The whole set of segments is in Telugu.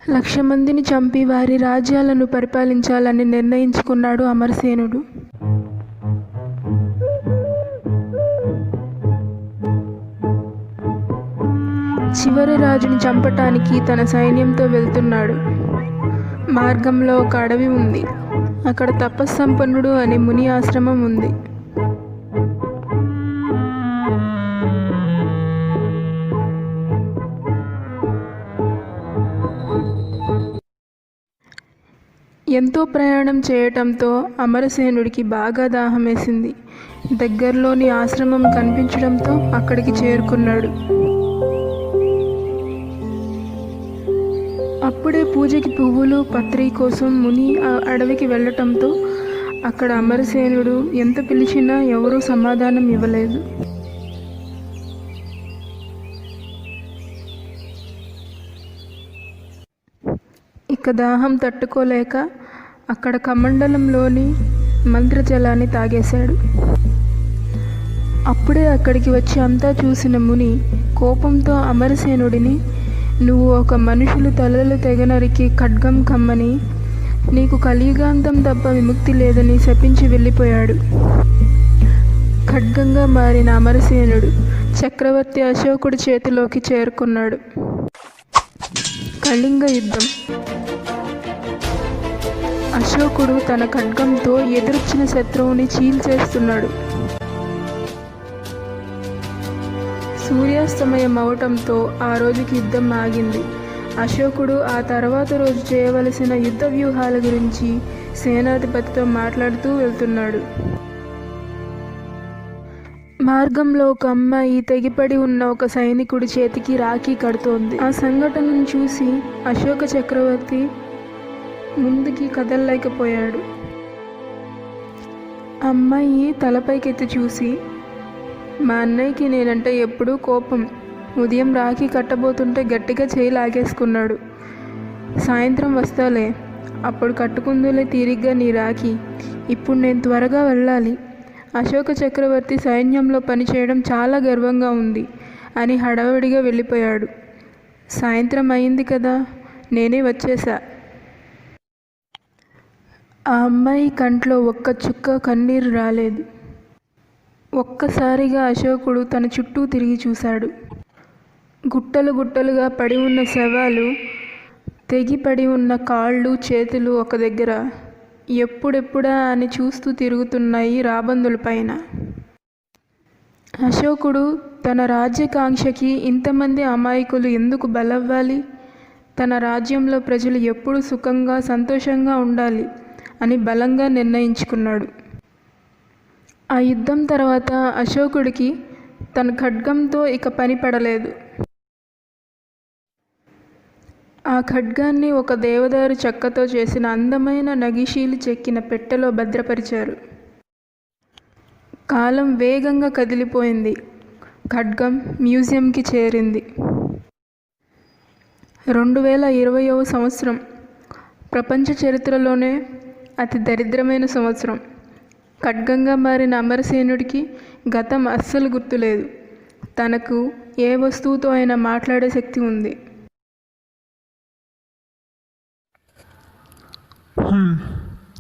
1,00,000 మందిని చంపి వారి రాజ్యాలను పరిపాలించాలని నిర్ణయించుకున్నాడు అమరసేనుడు. చివరి రాజుని చంపటానికి తన సైన్యంతో వెళ్తున్నాడు. మార్గంలో ఒక అడవి ఉంది. అక్కడ తపస్సంపన్నుడు అనే ముని ఆశ్రమం ఉంది. ఎంతో ప్రయాణం చేయటంతో అమరసేనుడికి బాగా దాహం వేసింది. దగ్గరలోని ఆశ్రమం కనిపించడంతో అక్కడికి చేరుకున్నాడు. అప్పుడే పూజకి పువ్వులు పత్రి కోసం ముని అడవికి వెళ్ళటంతో అక్కడ అమరసేనుడు ఎంత పిలిచినా ఎవరూ సమాధానం ఇవ్వలేదు. ఇక దాహం తట్టుకోలేక అక్కడ కమండలంలోని మంత్రజలాన్ని తాగేశాడు. అప్పుడే అక్కడికి వచ్చి అంతా చూసిన ముని కోపంతో అమరసేనుడిని, నువ్వు ఒక మనుషులు తలలు తెగనరికి ఖడ్గం కమ్మని, నీకు కలియుగాంతం తప్ప విముక్తి లేదని శపించి వెళ్ళిపోయాడు. ఖడ్గంగా మారిన అమరసేనుడు చక్రవర్తి అశోకుడి చేతిలోకి చేరుకున్నాడు. కళింగ యుద్ధం. అశోకుడు తన ఖడ్గంతో ఎదురొచ్చిన శత్రువుని చీల్చేస్తున్నాడు. సూర్యాస్తమయం అవటంతో ఆ రోజుకి యుద్ధం ఆగింది. అశోకుడు ఆ తర్వాత రోజు చేయవలసిన యుద్ధ వ్యూహాల గురించి సేనాధిపతితో మాట్లాడుతూ వెళ్తున్నాడు. మార్గంలో ఒక అమ్మాయి తెగిపడి ఉన్న ఒక సైనికుడి చేతికి రాఖీ కడుతోంది. ఆ సంఘటనను చూసి అశోక చక్రవర్తి ముందుకి కదలలేకపోయాడు. అమ్మాయి తలపైకెత్తి చూసి, మా అన్నయ్యకి నేనంటే ఎప్పుడూ కోపం. ఉదయం రాఖీ కట్టబోతుంటే గట్టిగా చేయి లాగేసుకున్నాడు. సాయంత్రం వస్తాలే, అప్పుడు కట్టుకుందులే తీరిగ్గా నీ రాఖీ. ఇప్పుడు నేను త్వరగా వెళ్ళాలి. అశోక చక్రవర్తి సైన్యంలో పనిచేయడం చాలా గర్వంగా ఉంది అని హడావిడిగా వెళ్ళిపోయాడు. సాయంత్రం అయింది కదా, నేనే వచ్చేసా. ఆ అమ్మాయి కంట్లో ఒక్క చుక్క కన్నీరు రాలేదు. ఒక్కసారిగా అశోకుడు తన చుట్టూ తిరిగి చూశాడు. గుట్టలు గుట్టలుగా పడి ఉన్న శవాలు, తెగి పడి ఉన్న కాళ్ళు చేతులు ఒక దగ్గర ఎప్పుడెప్పుడా అని చూస్తూ తిరుగుతున్నాయి రాబందుల పైన. అశోకుడు తన రాజ్యకాంక్షకి ఇంతమంది అమాయకులు ఎందుకు బలవ్వాలి? తన రాజ్యంలో ప్రజలు ఎప్పుడు సుఖంగా సంతోషంగా ఉండాలి అని బలంగా నిర్ణయించుకున్నాడు. ఆ యుద్ధం తర్వాత అశోకుడికి తన ఖడ్గంతో ఇక పని పడలేదు. ఆ ఖడ్గాన్ని ఒక దేవదారు చెక్కతో చేసిన అందమైన నగిషీలు చెక్కిన పెట్టెలో భద్రపరిచారు. కాలం వేగంగా కదిలిపోయింది. ఖడ్గం మ్యూజియంకి చేరింది. 2020వ సంవత్సరం ప్రపంచ చరిత్రలోనే అతి దరిద్రమైన సంవత్సరం. ఖడ్గంగా మారిన అమరసేనుడికి గతం అస్సలు గుర్తులేదు. తనకు ఏ వస్తువుతో అయినా మాట్లాడే శక్తి ఉంది.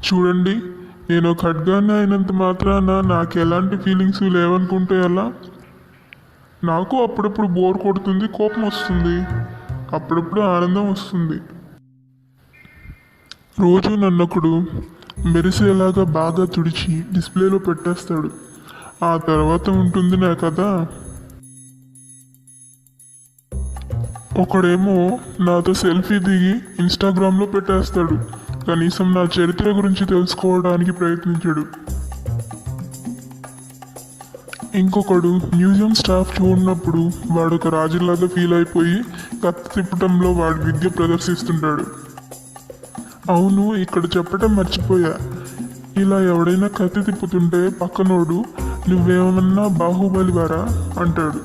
చూడండి, నేను ఖడ్గాన్ని అయినంత మాత్రాన నాకు ఎలాంటి ఫీలింగ్స్ లేవనుకుంటే ఎలా? నాకు అప్పుడప్పుడు బోర్ కొడుతుంది, కోపం వస్తుంది, అప్పుడప్పుడు ఆనందం వస్తుంది. రోజు నన్నొకడు మెరిసేలాగా బాగా తుడిచి డిస్ప్లేలో పెట్టేస్తాడు. ఆ తర్వాత ఉంటుంది నా కథ. ఒకడేమో నాతో సెల్ఫీ దిగి ఇన్స్టాగ్రామ్లో పెట్టేస్తాడు. కనీసం నా చరిత్ర గురించి తెలుసుకోవడానికి ప్రయత్నించాడు. ఇంకొకడు మ్యూజియం స్టాఫ్ చూడనప్పుడు వాడొక రాజులాగా ఫీల్ అయిపోయి కత్తి తిప్పటంలో వాడి విద్య ప్రదర్శిస్తుంటాడు. అవును, ఇక్కడ చెప్పటం మర్చిపోయా. ఇలా ఎవడైనా కత్తి తిప్పుతుంటే పక్కనోడు నువ్వేమన్నా బాహుబలివారా అంటాడు.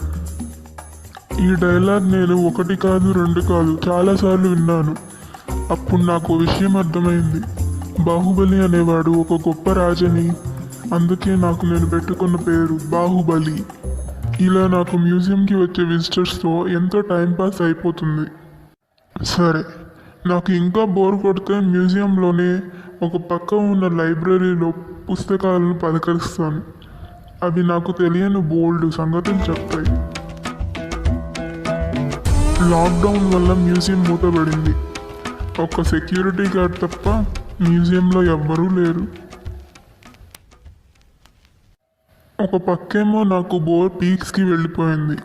ఈ డైలాగ్ నేను 1 కాదు 2 కాదు చాలాసార్లు విన్నాను. అప్పుడు నాకు విషయం అర్థమైంది. బాహుబలి అనేవాడు ఒక గొప్ప రాజని. అందుకే నాకు నేను పెట్టుకున్న పేరు బాహుబలి. ఇలా నాకు మ్యూజియంకి వచ్చే విజిటర్స్తో ఎంతో టైంపాస్ అయిపోతుంది. సరే, నాకు ఇంకా బోర్ కొడితే మ్యూజియంలోనే ఒక పక్క ఉన్న లైబ్రరీలో పుస్తకాలను పలకరిస్తాను. అవి నాకు తెలియని బోల్డ్ సంగతులు చెప్తాయి. లాక్డౌన్ వల్ల మ్యూజియం మూతబడింది. ఒక సెక్యూరిటీ గార్డ్ తప్ప మ్యూజియంలో ఎవ్వరూ లేరు. ఒక పక్కేమో నాకు బోర్ పీక్స్కి వెళ్ళిపోయింది.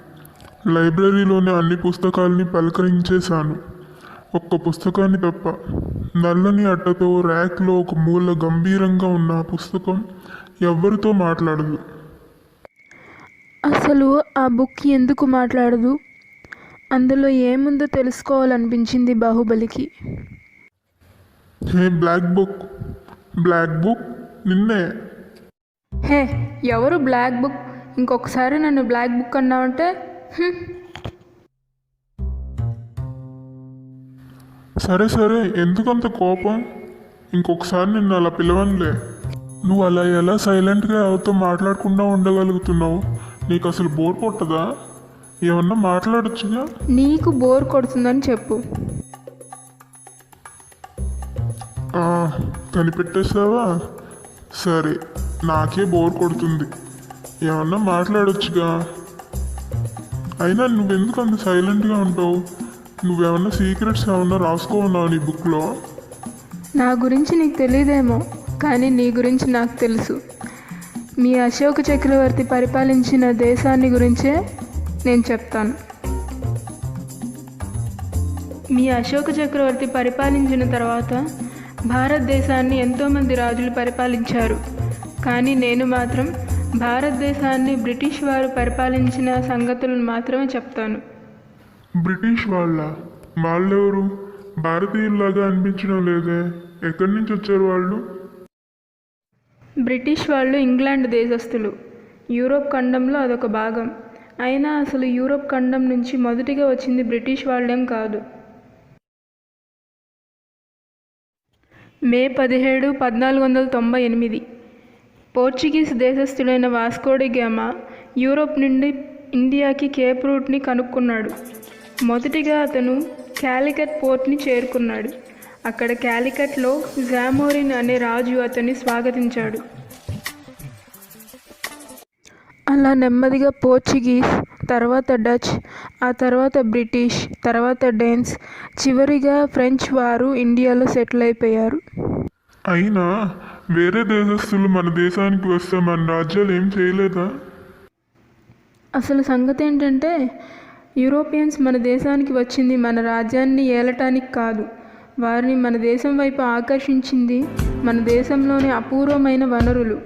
లైబ్రరీలోని అన్ని పుస్తకాలని పలకరించేశాను, ఒక్క పుస్తకాన్ని తప్ప. నల్లని అట్టతో ర్యాక్లో ఒక మూల గంభీరంగా ఉన్న ఆ పుస్తకం ఎవ్వరితో మాట్లాడదు. అసలు ఆ బుక్ ఎందుకు మాట్లాడదు? అందులో ఏముందో తెలుసుకోవాలనిపించింది బాహుబలికి. Hey black book, black book, నిన్నే. హే, ఎవరు బ్లాక్ బుక్? ఇంకొకసారి నన్ను బ్లాక్ బుక్ అన్నావంటే సరే సరే, ఎందుకంత కోపం? ఇంకొకసారి నిన్ను అలా పిలవనులే. నువ్వు అలా ఎలా సైలెంట్గా ఎవరితో మాట్లాడకుండా ఉండగలుగుతున్నావు? నీకు అసలు బోర్ కొట్టదా? ఏమన్నా మాట్లాడొచ్చుగా. నీకు బోర్ కొడుతుందని చెప్పు. కనిపెట్టేసావా? సరే, నాకే బోర్ కొడుతుంది. ఏమన్నా మాట్లాడొచ్చుగా. అయినా నువ్వెందుకు అంత సైలెంట్గా ఉంటావు? నువ్వేమన్నా సీక్రెట్స్ ఏమన్నా రాసుకోన్నావు నీ బుక్లో? నా గురించి నీకు తెలియదేమో, కానీ నీ గురించి నాకు తెలుసు. మీ అశోక చక్రవర్తి పరిపాలించిన దేశాన్ని గురించే నేను చెప్తాను. మీ అశోక చక్రవర్తి పరిపాలించిన తర్వాత భారతదేశాన్ని ఎంతోమంది రాజులు పరిపాలించారు, కానీ నేను మాత్రం భారతదేశాన్ని బ్రిటిష్ వారు పరిపాలించిన సంగతులను మాత్రమే చెప్తాను. బ్రిటిష్ వాళ్ళెవరు? భారతీయుల్లాగా అనిపించడం లేదే. ఎక్కడి నుంచి వచ్చారు వాళ్ళు? బ్రిటిష్ వాళ్ళు ఇంగ్లాండ్ దేశస్థులు. యూరోప్ ఖండంలో అదొక భాగం. అయినా అసలు యూరోప్ ఖండం నుంచి మొదటిగా వచ్చింది బ్రిటిష్ వాళ్ళేం కాదు. మే 17, 1498 పోర్చుగీస్ దేశస్థుడైన వాస్కోడి గామా యూరోప్ నుండి ఇండియాకి కేప్ రూట్ని కనుక్కున్నాడు. మొదటిగా అతను క్యాలికట్ పోర్ట్ని చేరుకున్నాడు. అక్కడ క్యాలికట్లో జామోరిన్ అనే రాజు అతన్ని స్వాగతించాడు. అలా నెమ్మదిగా పోర్చుగీస్, తర్వాత డచ్, ఆ తర్వాత బ్రిటిష్, తర్వాత డేన్స్, చివరిగా ఫ్రెంచ్ వారు ఇండియాలో సెటిల్ అయిపోయారు. అయినా వేరే దేశస్తులు మన దేశానికి వస్తే మన రాజ్యాలు ఏం చేయలేదా? అసలు సంగతి ఏంటంటే, యూరోపియన్స్ మన దేశానికి వచ్చింది మన రాజ్యాన్ని ఏలటానికి కాదు. వారిని మన దేశం వైపు ఆకర్షించింది మన దేశంలోని అపూర్వమైన వనరులు,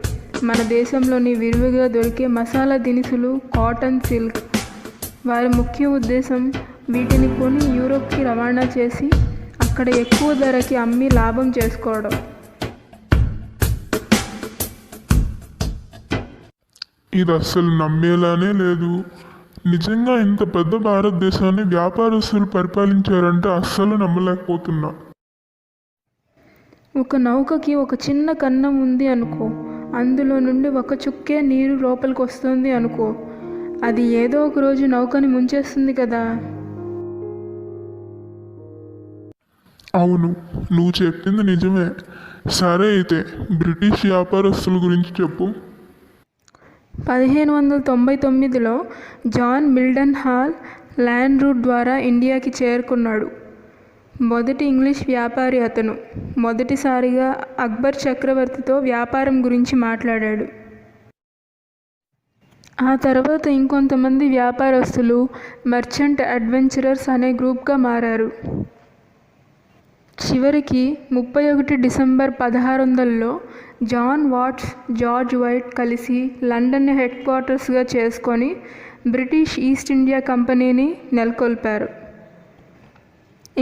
మన దేశంలోని విరివిగా దొరికే మసాలా దినుసులు, కాటన్, సిల్క్. వారి ముఖ్య ఉద్దేశం వీటిని కొని యూరోప్కి రవాణా చేసి అక్కడ ఎక్కువ ధరకి అమ్మి లాభం చేసుకోవడం. ఇది అస్సలు నమ్మేలానే లేదు. నిజంగా ఇంత పెద్ద భారతదేశాన్ని వ్యాపారస్తులు పరిపాలించారంటే అస్సలు నమ్మలేకపోతున్నా. ఒక నౌకకి ఒక చిన్న కన్నం ఉంది అనుకో, అందులో నుండి ఒక చుక్కే నీరు లోపలికి వస్తుంది అనుకో, అది ఏదో ఒక రోజు నౌకని ముంచేస్తుంది కదా. అవును, నువ్వు చెప్పింది నిజమే. సరే, అయితే బ్రిటిష్ వ్యాపారస్తుల గురించి చెప్పు. 1599లో జాన్ మిల్డన్ హాల్ ల్యాండ్ రూట్ ద్వారా ఇండియాకి చేరుకున్నాడు. మొదటి ఇంగ్లీష్ వ్యాపారి అతను. మొదటిసారిగా అక్బర్ చక్రవర్తితో వ్యాపారం గురించి మాట్లాడాడు. ఆ తర్వాత ఇంకొంతమంది వ్యాపారస్తులు మర్చెంట్ అడ్వెంచరర్స్ అనే గ్రూప్గా మారారు. చివరికి 31 డిసెంబర్ 1600లో జాన్ వాట్స్, జార్జ్ వైట్ కలిసి లండన్ని హెడ్ క్వార్టర్స్గా చేసుకొని బ్రిటిష్ ఈస్ట్ ఇండియా కంపెనీని నెలకొల్పారు.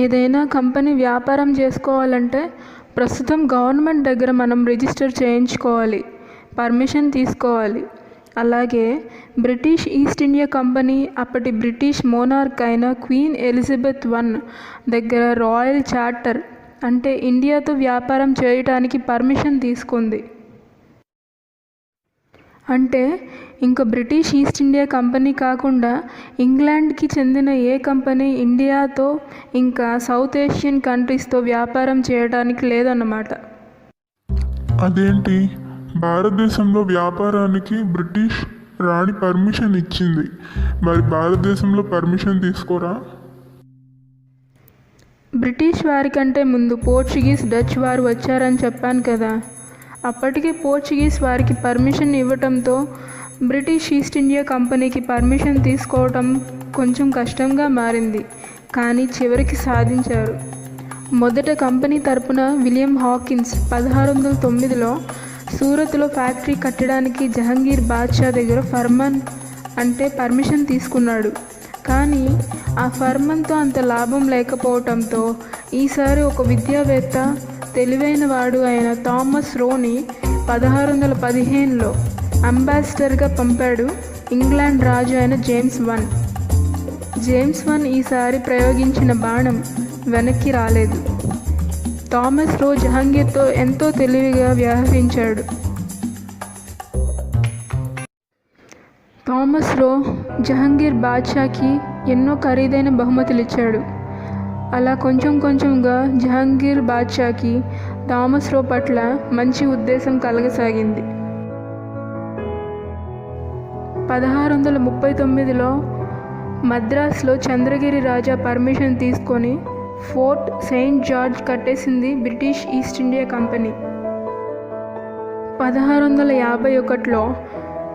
ఏదైనా కంపెనీ వ్యాపారం చేసుకోవాలంటే ప్రస్తుతం గవర్నమెంట్ దగ్గర మనం రిజిస్టర్ చేయించుకోవాలి, పర్మిషన్ తీసుకోవాలి. అలాగే బ్రిటిష్ ఈస్ట్ ఇండియా కంపెనీ అప్పటి బ్రిటిష్ మోనార్క్ అయిన క్వీన్ ఎలిజబెత్ I దగ్గర రాయల్ చార్టర్ అంటే ఇండియాతో వ్యాపారం చేయటానికి పర్మిషన్ తీసుకుంది. అంటే ఇంకా బ్రిటిష్ ఈస్ట్ ఇండియా కంపెనీ కాకుండా ఇంగ్లాండ్కి చెందిన ఏ కంపెనీ ఇండియాతో ఇంకా సౌత్ ఏషియన్ కంట్రీస్తో వ్యాపారం చేయడానికి లేదన్నమాట. అదేంటి, భారతదేశంలో వ్యాపారానికి బ్రిటిష్ రాణి పర్మిషన్ ఇచ్చింది, మరి భారతదేశంలో పర్మిషన్ తీసుకోరా? బ్రిటిష్ వారి కంటే ముందు పోర్చుగీస్, డచ్ వారు వచ్చారని చెప్పాను కదా. అప్పటికే పోర్చుగీస్ వారికి పర్మిషన్ ఇవ్వటంతో బ్రిటిష్ ఈస్ట్ ఇండియా కంపెనీకి పర్మిషన్ తీసుకోవటం కొంచెం కష్టంగా మారింది. కానీ చివరికి సాధించారు. మొదట కంపెనీ తరపున విలియం హాకిన్స్ 1609లో సూరత్లో ఫ్యాక్టరీ కట్టడానికి జహంగీర్ బాద్షా దగ్గర ఫర్మాన్ అంటే పర్మిషన్ తీసుకున్నాడు. కానీ ఆ ఫర్మాన్తో అంత లాభం లేకపోవటంతో ఈసారి ఒక విద్యావేత్త, తెలివైన వాడు అయిన థామస్ రోని 1615లో అంబాసిడర్గా పంపాడు ఇంగ్లాండ్ రాజు అయిన జేమ్స్ వన్ ఈసారి ప్రయోగించిన బాణం వెనక్కి రాలేదు. థామస్ రో జహంగీర్తో ఎంతో తెలివిగా వ్యవహరించాడు. థామస్ రో జహంగీర్ బాద్షాకి ఎన్నో ఖరీదైన బహుమతులు ఇచ్చాడు. అలా కొంచెం కొంచెంగా జహంగీర్ బాద్షాకి థామస్ రో పట్ల మంచి ఉద్దేశం కలగసాగింది. 1639లో మద్రాసులో చంద్రగిరి రాజా పర్మిషన్ తీసుకొని ఫోర్ట్ సెయింట్ జార్జ్ కట్టేసింది బ్రిటిష్ ఈస్ట్ ఇండియా కంపెనీ. 1651లో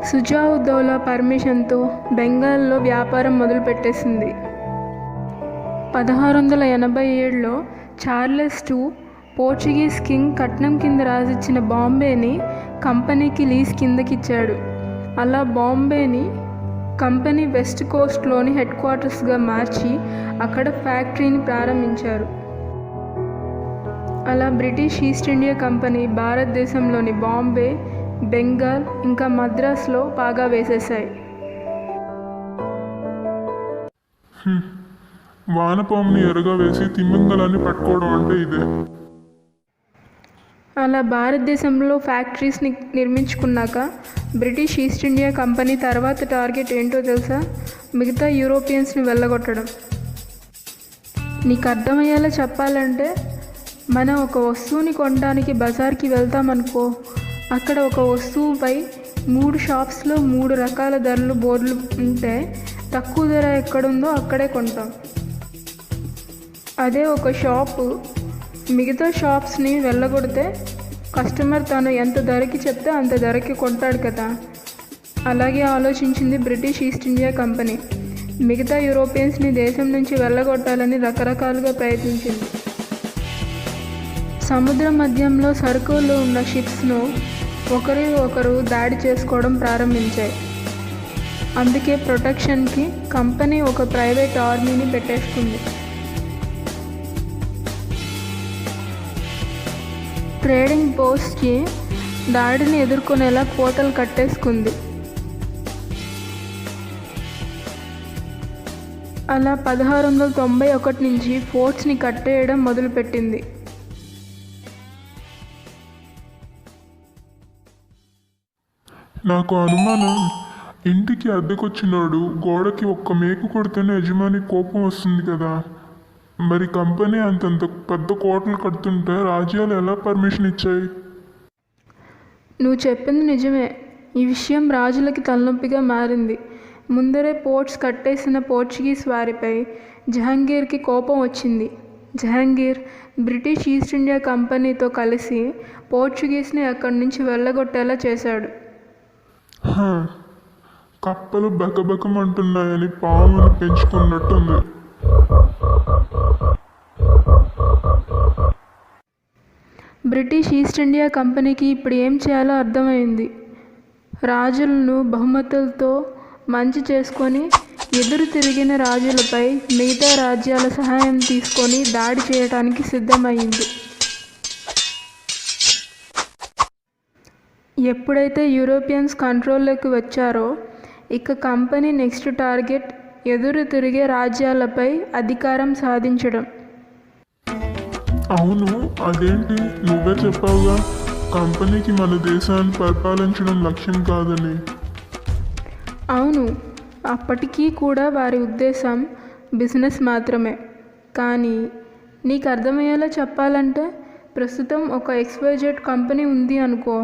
సుజావుద్దౌలా పర్మిషన్తో బెంగాల్లో వ్యాపారం మొదలుపెట్టేసింది. 1687లో చార్లెస్ II పోర్చుగీస్ కింగ్ కట్నం కింద రాసిచ్చిన బాంబేని కంపెనీకి లీజ్ కిందకిచ్చాడు. అలా బాంబేని కంపెనీ వెస్ట్ కోస్ట్లోని హెడ్ క్వార్టర్స్గా మార్చి అక్కడ ఫ్యాక్టరీని ప్రారంభించారు. అలా బ్రిటిష్ ఈస్ట్ ఇండియా కంపెనీ భారతదేశంలోని బాంబే, బెంగాల్ ఇంకా మద్రాసులో పాగా వేసేశాయి. వానపాముని ఎరగా వేసి తిమ్మింగలాన్ని పట్టుకోవడం అంటే ఇదే. అలా భారతదేశంలో ఫ్యాక్టరీస్ని నిర్మించుకున్నాక బ్రిటిష్ ఈస్ట్ ఇండియా కంపెనీ తర్వాత టార్గెట్ ఏంటో తెలుసా? మిగతా యూరోపియన్స్ని వెళ్ళగొట్టడం. నీకు అర్థమయ్యేలా చెప్పాలంటే, మనం ఒక వస్తువుని కొనడానికి బజార్కి వెళ్తామనుకో, అక్కడ ఒక వస్తువుపై 3 షాప్స్లో 3 రకాల ధరలు బోర్డులు ఉంటే తక్కువ ధర ఎక్కడుందో అక్కడే కొంటాం. అదే ఒక షాపు మిగతా షాప్స్ని వెళ్ళగొడితే కస్టమర్ తను ఎంత ధరకి చెప్తే అంత ధరకి కొంటాడు కదా. అలాగే ఆలోచించింది బ్రిటిష్ ఈస్ట్ ఇండియా కంపెనీ. మిగతా యూరోపియన్స్ని దేశం నుంచి వెళ్ళగొట్టాలని రకరకాలుగా ప్రయత్నించింది. సముద్ర మధ్యంలో సరుకులు ఉన్న షిప్స్ను ఒకరు దాడి చేసుకోవడం ప్రారంభించాయి. అందుకే ప్రొటెక్షన్కి కంపెనీ ఒక ప్రైవేట్ ఆర్మీని పెట్టేసుకుంది. ట్రేడింగ్ పోస్ట్కి దాడిని ఎదుర్కొనేలా కోటలు కట్టేసుకుంది. అలా 1691 నుంచి ఫోర్ట్స్ని కట్టేయడం మొదలుపెట్టింది. నాకు అనుమానం, ఇంటికి అద్దెకొచ్చినాడు గోడకి ఒక్క మేకు కొడితేనే యజమాని కోపం వస్తుంది కదా. మరి కంపెనీ అంతంత పెద్ద కోటలు కడుతుంటే రాజ్యాలు ఎలా పర్మిషన్ ఇచ్చాయి? నువ్వు చెప్పింది నిజమే. ఈ విషయం రాజులకి తలనొప్పిగా మారింది. ముందరే పోర్ట్స్ కట్టేసిన పోర్చుగీస్ వారిపై జహంగీర్కి కోపం వచ్చింది. జహంగీర్ బ్రిటిష్ ఈస్ట్ ఇండియా కంపెనీతో కలిసి పోర్చుగీస్ని అక్కడి నుంచి వెళ్ళగొట్టేలా చేశాడు. కప్పలు బకబకమంటున్నాయని పాముని పెంచుకున్నట్టుంది. బ్రిటిష్ ఈస్ట్ ఇండియా కంపెనీకి ఇప్పుడు ఏం చేయాలో అర్థమైంది. రాజులను బహుమతులతో మంచి చేసుకొని ఎదురు తిరిగిన రాజులపై మిగతా రాజ్యాల సహాయం తీసుకొని దాడి చేయడానికి సిద్ధమైంది. ఎప్పుడైతే యూరోపియన్స్ కంట్రోల్లోకి వచ్చారో ఇక కంపెనీ నెక్స్ట్ టార్గెట్ ఎదురు తిరిగే రాజ్యాలపై అధికారం సాధించడం. అవును, అదేంటి? నువ్వే చెప్పావుగా కంపెనీకి మన దేశాన్ని పరిపాలించడం లక్ష్యం కాదని. అవును, అప్పటికీ కూడా వారి ఉద్దేశం బిజినెస్ మాత్రమే. కానీ నీకు అర్థమయ్యేలా చెప్పాలంటే, ప్రస్తుతం ఒక XYZ కంపెనీ ఉంది అనుకో,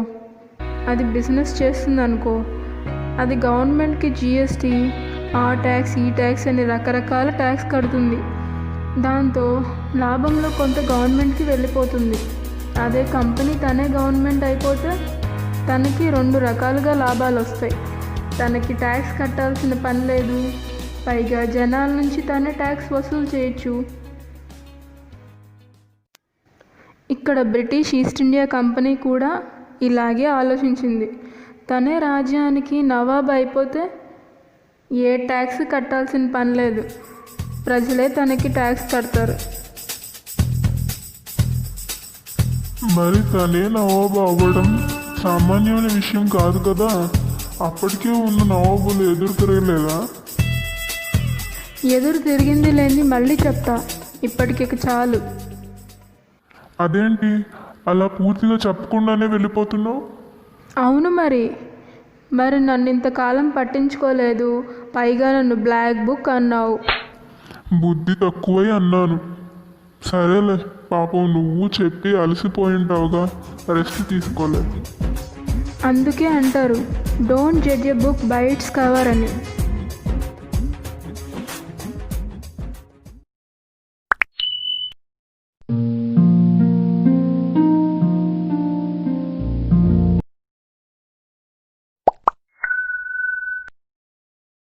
అది బిజినెస్ చేస్తుంది అనుకో, అది గవర్నమెంట్కి GST, ఆ ట్యాక్స్, ఈ ట్యాక్స్ అని రకరకాల ట్యాక్స్ కడుతుంది. దాంతో లాభంలో కొంత గవర్నమెంట్కి వెళ్ళిపోతుంది. అదే కంపెనీ తనే గవర్నమెంట్ అయిపోతే తనకి 2 రకాలుగా లాభాలు వస్తాయి. తనకి ట్యాక్స్ కట్టాల్సిన పని లేదు, పైగా జనాల నుంచి తనే ట్యాక్స్ వసూలు చేయొచ్చు. ఇక్కడ బ్రిటిష్ ఈస్ట్ ఇండియా కంపెనీ కూడా ఇలాగే ఆలోచించింది. తనే రాజ్యానికి నవాబ్ అయిపోతే ఏ ట్యాక్స్ కట్టాల్సిన పని లేదు, ప్రజలే తనకి ట్యాక్స్ కడతారు. మరి తనే నవాబు అవ్వడం సామాన్యమైన విషయం కాదు కదా. అప్పటికే ఉన్న నవాబులు ఎదురు తిరగలేదా? ఎదురు తిరిగింది లేని మళ్ళీ చెప్తా, ఇప్పటికి చాలు. అదేంటి అలా పూర్తిగా చెప్పకుండానే వెళ్ళిపోతున్నావు? అవును, మరి నన్ను ఇంతకాలం పట్టించుకోలేదు, పైగా నన్ను బ్లాక్ బుక్ అన్నావు. బుద్ధి తక్కువై అన్నాను. సరేలే, పాపం నువ్వు చెప్పి అలసిపోయింటావుగా, రెస్ట్ తీసుకోలేదు. అందుకే అంటారు, don't judge a book by its cover అని.